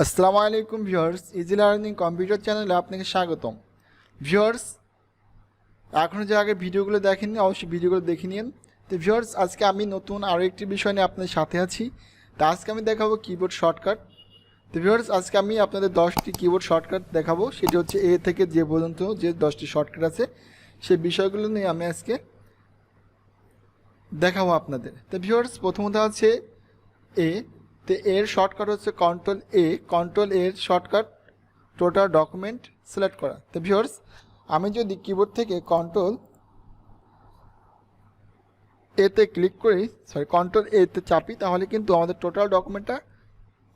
আসসালামু আলাইকুম viewers, easy learning computer চ্যানেলে আপনাকে স্বাগতম। ভিউয়ার্স, এখনও যে আগে ভিডিওগুলো দেখেননি অবশ্যই ভিডিওগুলো দেখে নিন। তো ভিউয়ার্স, আজকে আমি নতুন আরও একটি বিষয় নিয়ে আপনাদের সাথে আছি। তো আজকে আমি দেখাবো কিবোর্ড শর্টকাট। তো ভিউয়ার্স, আজকে আমি আপনাদের 10টি কিবোর্ড শর্টকাট দেখাবো। সেটি হচ্ছে এ থেকে যে পর্যন্ত যে 10টি শর্টকাট আছে সেই বিষয়গুলো নিয়ে আমি আজকে দেখাবো আপনাদের। তো ভিউয়ার্স, প্রথমত আছে এ। তো এর শর্টকাট হচ্ছে কন্ট্রোল এর শর্টকাট টোটাল ডকুমেন্ট সিলেক্ট করা। তো ভিউয়ার্স, আমি যদি কিবোর্ড থেকে কন্ট্রোল এতে চাপি তাহলে কিন্তু আমাদের টোটাল ডকুমেন্টটা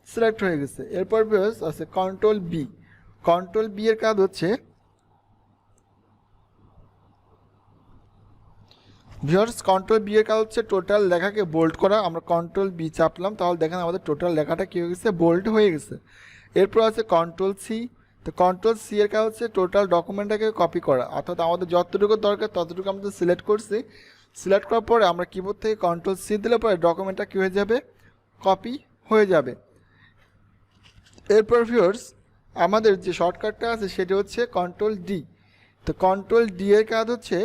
সিলেক্ট হয়ে গেছে। এরপর ভিউয়ার্স আছে কন্ট্রোল বি এর কাজ হচ্ছে টোটাল লেখাকে বোল্ড করা। আমরা কন্ট্রোল বি চাপলাম তাহলে দেখেন আমাদের টোটাল লেখাটা কী হয়ে গেছে, বোল্ড হয়ে গেছে। এরপর আছে কন্ট্রোল সি। তো কন্ট্রোল সি এর কাজ হচ্ছে টোটাল ডকুমেন্টটাকে কপি করা, অর্থাৎ আমাদের যতটুকু দরকার ততটুকু আমরা সিলেক্ট করছি। সিলেক্ট করার পরে আমরা কিবোর্ড থেকে কন্ট্রোল সি দিলে পরে ডকুমেন্টটা কী হয়ে যাবে, কপি হয়ে যাবে। এরপর ভিউয়ার্স, আমাদের যে শর্টকাটটা আছে সেটা হচ্ছে কন্ট্রোল ডি। তো কন্ট্রোল ডি এর কাজ হচ্ছে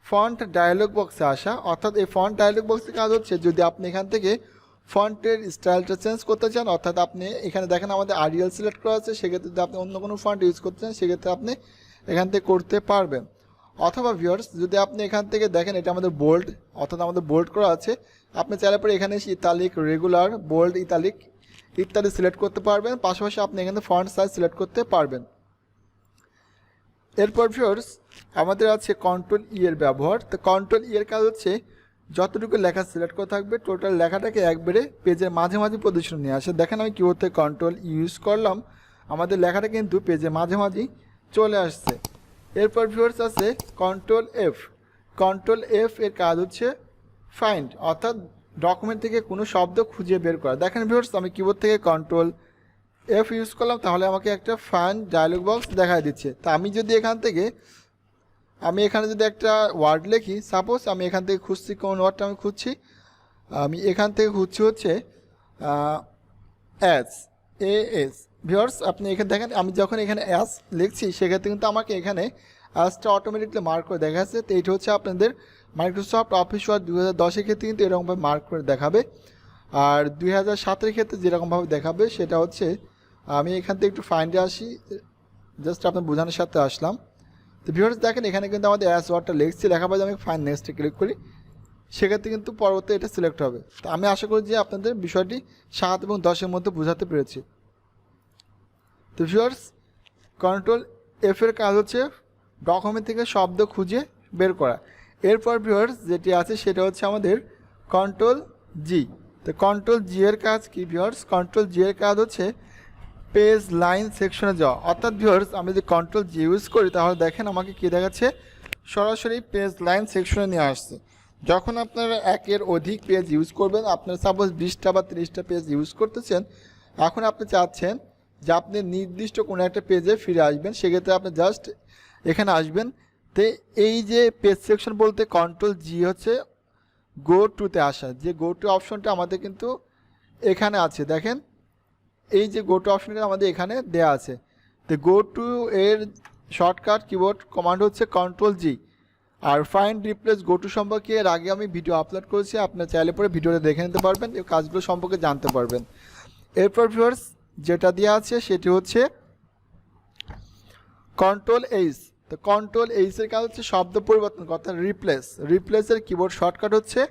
ফন্ট ডায়ালগ বক্সে আসা, অর্থাৎ এই ফন্ট ডায়ালগ বক্সের কাজ হচ্ছে যদি আপনি এখান থেকে ফন্টের স্টাইলটা চেঞ্জ করতে চান, অর্থাৎ আপনি এখানে দেখেন আমাদের আরিয়াল সিলেক্ট করা আছে, সেক্ষেত্রে যদি আপনি অন্য কোনো ফন্ট ইউজ করতে চান সেক্ষেত্রে আপনি এখান থেকে করতে পারবেন। অথবা ভিউয়ার্স, যদি আপনি এখান থেকে দেখেন এটা আমাদের বোল্ড, অর্থাৎ আমাদের বোল্ড করা আছে, আপনি চাইলে পরে এখানে ইতালিক, রেগুলার, বোল্ড, ইতালিক ইত্যাদি সিলেক্ট করতে পারবেন। পাশাপাশি আপনি এখানে ফন্ট সাইজ সিলেক্ট করতে পারবেন। এরপর ভিউয়ার্স, আমাদের আছে কন্ট্রোল ই এর ব্যবহার। তো কন্ট্রোল ই এর কাজ হচ্ছে যতটুকু লেখা সিলেক্ট করা থাকবে টোটাল লেখাটাকে একবারে পেজের মাঝে মাঝে পজিশন নিয়ে আসে। দেখেন আমি কিবোর্ড থেকে কন্ট্রোল ইউজ করলাম, আমাদের লেখাটা কিন্তু পেজের মাঝে মাঝেই চলে আসছে। এরপর ভিউয়ার্স আছে কন্ট্রোল এফ এর কাজ হচ্ছে ফাইন্ড, অর্থাৎ ডকুমেন্ট থেকে কোনো শব্দ খুঁজে বের করা। দেখেন ভিউয়ার্স, আমি কিবোর্ড থেকে কন্ট্রোল এফ ইউজ করলাম তাহলে আমাকে একটা ফাইন্ড ডায়লগ বক্স দেখায় দিচ্ছে। তা আমি যদি এখানে যদি একটা ওয়ার্ড লিখি, সাপোজ আমি এখান থেকে খুঁজছি, কোন ওয়ার্ডটা আমি খুঁজছি, আমি এখান থেকে খুঁজছি হচ্ছে এস। ভিউয়ার্স, আপনি এখানে দেখেন আমি যখন এখানে অ্যাস লিখছি সেক্ষেত্রে কিন্তু আমাকে এখানে অ্যাসটা অটোমেটিকলি মার্ক করে দেখা যাচ্ছে। তো এইটা হচ্ছে আপনাদের মাইক্রোসফট অফিস ওয়ার্ড 2010-এর ক্ষেত্রে কিন্তু এরকমভাবে মার্ক করে দেখাবে, আর 2007-এর ক্ষেত্রে যেরকমভাবে দেখাবে সেটা হচ্ছে, আমি এখান থেকে একটু ফাইন্ডে আসি, জাস্ট আপনার বোঝানোর সাথে আসলাম। তো ভিউয়ার্স দেখেন এখানে কিন্তু আমাদের অ্যাস ওয়ার্ডটা লিখছি, লেখা পরে আমি ফাইন নেক্সটে ক্লিক করি, সেক্ষেত্রে কিন্তু পরবর্তী এটা সিলেক্ট হবে। তো আমি আশা করি যে আপনাদের বিষয়টি 7 এবং 10-এর মধ্যে বোঝাতে পেরেছি। তো ভিউয়ার্স, কন্ট্রোল এফ এর কাজ হচ্ছে ডকুমেন্ট থেকে শব্দ খুঁজে বের করা। এরপর ভিউয়ার্স যেটি আছে সেটা হচ্ছে আমাদের কন্ট্রোল জি। তো কন্ট্রোল জি এর কাজ কি ভিউয়ার্স, কন্ট্রোল জি এর কাজ হচ্ছে পেজ লাইন সেকশনে যাওয়া। অর্থাৎ ভিউয়ার্স, আমি যদি কন্ট্রোল জি ইউজ করি তাহলে দেখেন আমাকে কী দেখাচ্ছে, সরাসরি পেজ লাইন সেকশনে নিয়ে আসছে। যখন আপনারা একের অধিক পেজ ইউজ করবেন, আপনারা সাপোজ 20টা বা 30টা পেজ ইউজ করতেছেন, এখন আপনি চাচ্ছেন যে আপনি নির্দিষ্ট কোনো একটা পেজে ফিরে আসবেন, সেক্ষেত্রে আপনি জাস্ট এখানে আসবেন। তো এই যে পেজ সেকশন বলতে কন্ট্রোল জি হচ্ছে গো টুতে আসা, যে গো টু অপশনটা আমাদের কিন্তু এখানে আছে। দেখেন এই যে গো টু অপশনটা আমাদের এখানে দেয়া আছে। তো গো টু এর শর্টকাট কিবোর্ড কমান্ড হচ্ছে কন্ট্রোল জি। আর ফাইন্ড রিপ্লেস গো টু সম্পর্কে এর আগে আমি ভিডিও আপলোড করেছি, আপনার চাইলে পরে ভিডিওটা দেখে নিতে পারবেন, এই কাজগুলো সম্পর্কে জানতে পারবেন। এরপর ভিউয়ার্স যেটা দেওয়া আছে সেটি হচ্ছে কন্ট্রোল এইচ। তো কন্ট্রোল এইচের কাজ হচ্ছে শব্দ পরিবর্তন করা, অর্থাৎ রিপ্লেসের কিবোর্ড শর্টকাট হচ্ছে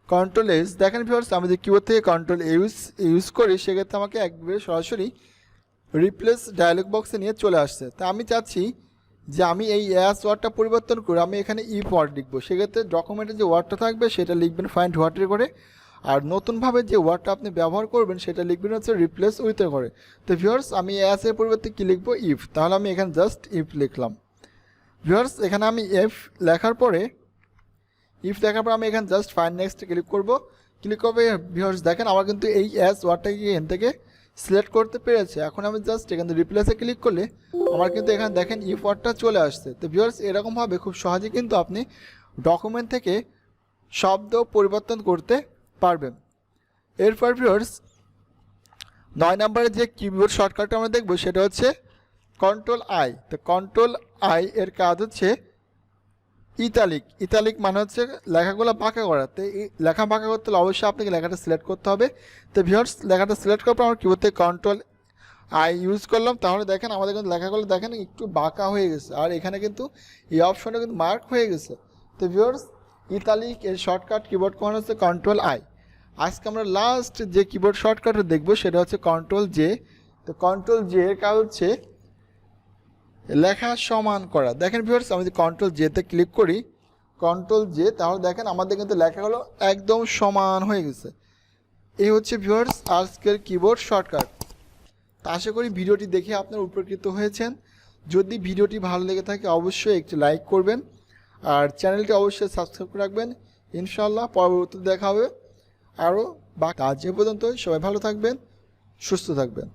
কন্ট্রোল এইচ। দেখেন ভিউয়ার্স, আমি যদি কিবোর্ড থেকে কন্ট্রোল ইউজ করি সেক্ষেত্রে আমাকে একবারে সরাসরি রিপ্লেস ডায়ালগ বক্সে নিয়ে চলে আসছে। তা আমি চাচ্ছি যে আমি এই অ্যাস ওয়ার্ডটা পরিবর্তন করে আমি এখানে ইফ ওয়ার্ড লিখবো, সেক্ষেত্রে ডকুমেন্টে যে ওয়ার্ডটা থাকবে সেটা লিখবেন ফাইন্ড হোয়াটের করে, আর নতুনভাবে যে ওয়ার্ডটা আপনি ব্যবহার করবেন সেটা লিখবেন হচ্ছে রিপ্লেস উইথের করে। তো ভিউয়ার্স, আমি অ্যাসের পরিবর্তে কী লিখবো, ইফ, তাহলে আমি এখানে জাস্ট ইফ লিখলাম। ভিউয়ার্স, এখানে আমি ইফ লেখার পরে আমি এখানে জাস্ট ফাইন্ড নেক্সটে ক্লিক করবো। ভিউয়ার্স দেখেন আমার কিন্তু এই অ্যাস ওয়ার্ডটাকে এখান থেকে সিলেক্ট করতে পেরেছে। এখন আমি জাস্ট এখানে রিপ্লেসে ক্লিক করলে আমার কিন্তু এখানে দেখেন ইফ ওয়ার্ডটা চলে আসছে। তো ভিউয়ার্স, এরকমভাবে খুব সহজে কিন্তু আপনি ডকুমেন্ট থেকে শব্দ পরিবর্তন করতে পারবেন। এরপর ভিউয়ার্স 9 নম্বরে যে কিবোর্ড শর্টকাটটা আমরা দেখব সেটা হচ্ছে কন্ট্রোল আই। তো কন্ট্রোল আই এর কাজ হচ্ছে ইতালিক। ইতালিক মানে হচ্ছে লেখাগুলো বাঁকা করা। তো এই লেখা বাঁকা করতে হলে অবশ্যই আপনাকে লেখাটা সিলেক্ট করতে হবে। তো ভিউয়ার্স লেখাটা সিলেক্ট করার পর আমরা কিবোর্ড থেকে কন্ট্রোল আই ইউজ করলাম, তাহলে দেখেন আমাদের কিন্তু লেখাগুলো দেখেন একটু বাঁকা হয়ে গেছে, আর এখানে কিন্তু এই অপশনটা কিন্তু মার্ক হয়ে গেছে। তো ভিউয়ার্স ইতালিক এর শর্টকাট কিবোর্ড কোড হচ্ছে কন্ট্রোল আই। আজকে আমরা লাস্ট যে কিবোর্ড শর্টকাটটা দেখবো সেটা হচ্ছে কন্ট্রোল জে। তো কন্ট্রোল জে এর কাজ হচ্ছে লেখা সমান করা। দেখেন ভিউয়ার্স আমি যদি কন্ট্রোল জেতে ক্লিক করি, কন্ট্রোল জে, তাহলে দেখেন আমাদের কিন্তু লেখাগুলো একদম সমান হয়ে গেছে। এই হচ্ছে ভিউয়ার্স আজকের কিবোর্ড শর্টকাট। তা আশা করি ভিডিওটি দেখে আপনারা উপকৃত হয়েছেন। যদি ভিডিওটি ভালো লেগে থাকে অবশ্যই একটি লাইক করবেন, আর চ্যানেলটি অবশ্যই সাবস্ক্রাইব করে রাখবেন। ইনশাআল্লাহ পরবর্তীতে দেখা হবে আরও বা কাজ। এ পর্যন্ত সবাই ভালো থাকবেন, সুস্থ থাকবেন।